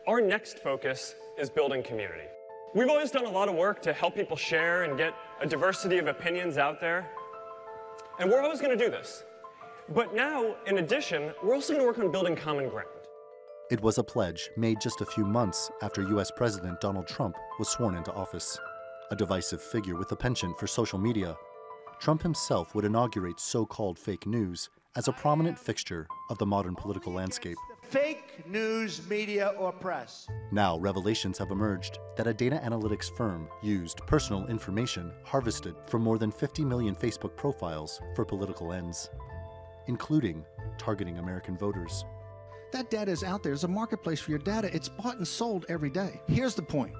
Our next focus is building community. We've always done a lot of work to help people share and get a diversity of opinions out there. And we're always going to do this. But now, in addition, we're also going to work on building common ground. It was a pledge made just a few months after U.S. President Donald Trump was sworn into office. A divisive figure with a penchant for social media, Trump himself would inaugurate so-called fake news as a prominent fixture of the modern political landscape. Fake news media or press. Now, revelations have emerged that a data analytics firm used personal information harvested from more than 50 million Facebook profiles for political ends, including targeting American voters. That data is out there. There's a marketplace for your data. It's bought and sold every day. Here's the point.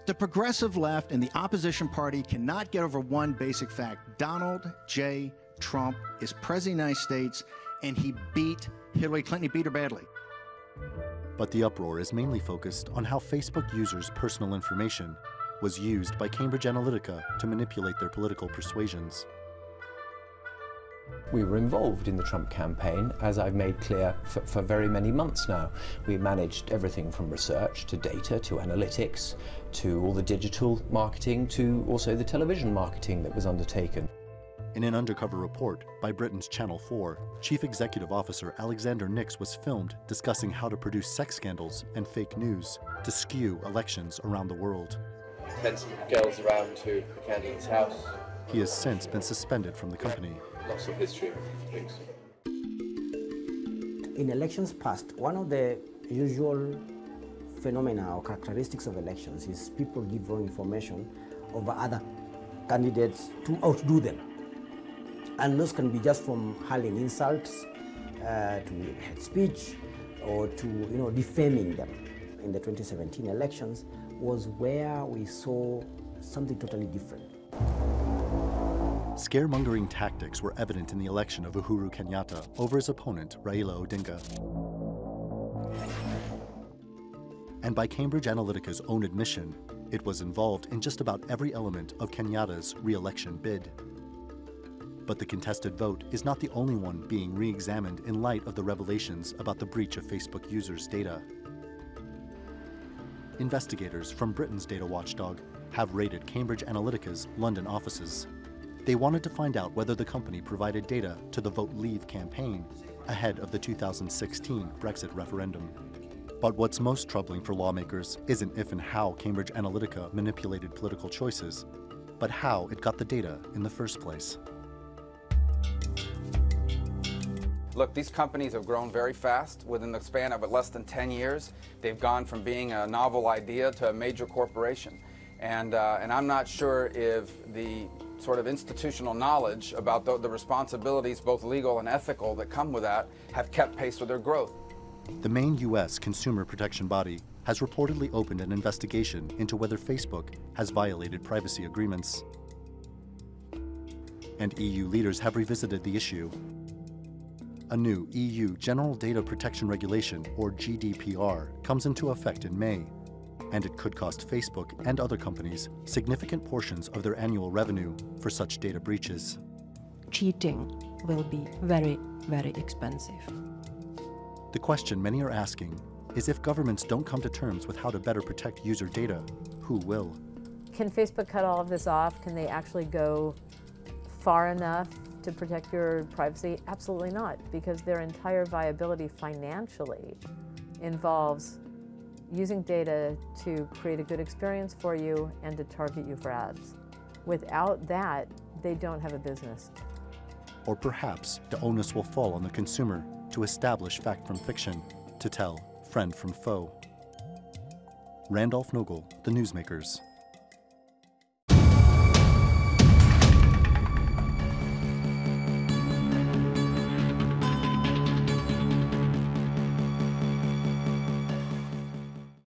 The progressive left and the opposition party cannot get over one basic fact. Donald J. Trump is president of the United States, and he beat Hillary Clinton. He beat her badly. But the uproar is mainly focused on how Facebook users' personal information was used by Cambridge Analytica to manipulate their political persuasions. We were involved in the Trump campaign, as I've made clear, for very many months now. We managed everything from research to data to analytics to all the digital marketing to also the television marketing that was undertaken. In an undercover report by Britain's Channel 4, Chief Executive Officer Alexander Nix was filmed discussing how to produce sex scandals and fake news to skew elections around the world. Sent some girls around to the candidate's house. He has since been suspended from the company. Lots of history of things. In elections past, one of the usual phenomena or characteristics of elections is people give wrong information over other candidates to outdo them. And those can be just from hurling insults to hate speech or to defaming them. In the 2017 elections was where we saw something totally different. Scaremongering tactics were evident in the election of Uhuru Kenyatta over his opponent, Raila Odinga. And by Cambridge Analytica's own admission, it was involved in just about every element of Kenyatta's re-election bid. But the contested vote is not the only one being re-examined in light of the revelations about the breach of Facebook users' data. Investigators from Britain's data watchdog have raided Cambridge Analytica's London offices. They wanted to find out whether the company provided data to the Vote Leave campaign ahead of the 2016 Brexit referendum. But what's most troubling for lawmakers isn't if and how Cambridge Analytica manipulated political choices, but how it got the data in the first place. Look, these companies have grown very fast. Within the span of less than 10 years, they've gone from being a novel idea to a major corporation. And I'm not sure if the sort of institutional knowledge about the responsibilities, both legal and ethical, that come with that have kept pace with their growth. The main U.S. consumer protection body has reportedly opened an investigation into whether Facebook has violated privacy agreements. And EU leaders have revisited the issue. A new EU General Data Protection Regulation, or GDPR, comes into effect in May, and it could cost Facebook and other companies significant portions of their annual revenue for such data breaches. Cheating will be very, very expensive. The question many are asking is if governments don't come to terms with how to better protect user data, who will? Can Facebook cut all of this off? Can they actually go far enough to protect your privacy? Absolutely not, because their entire viability financially involves using data to create a good experience for you and to target you for ads. Without that, they don't have a business. Or perhaps the onus will fall on the consumer to establish fact from fiction, to tell friend from foe. Randolph Nogle, The Newsmakers.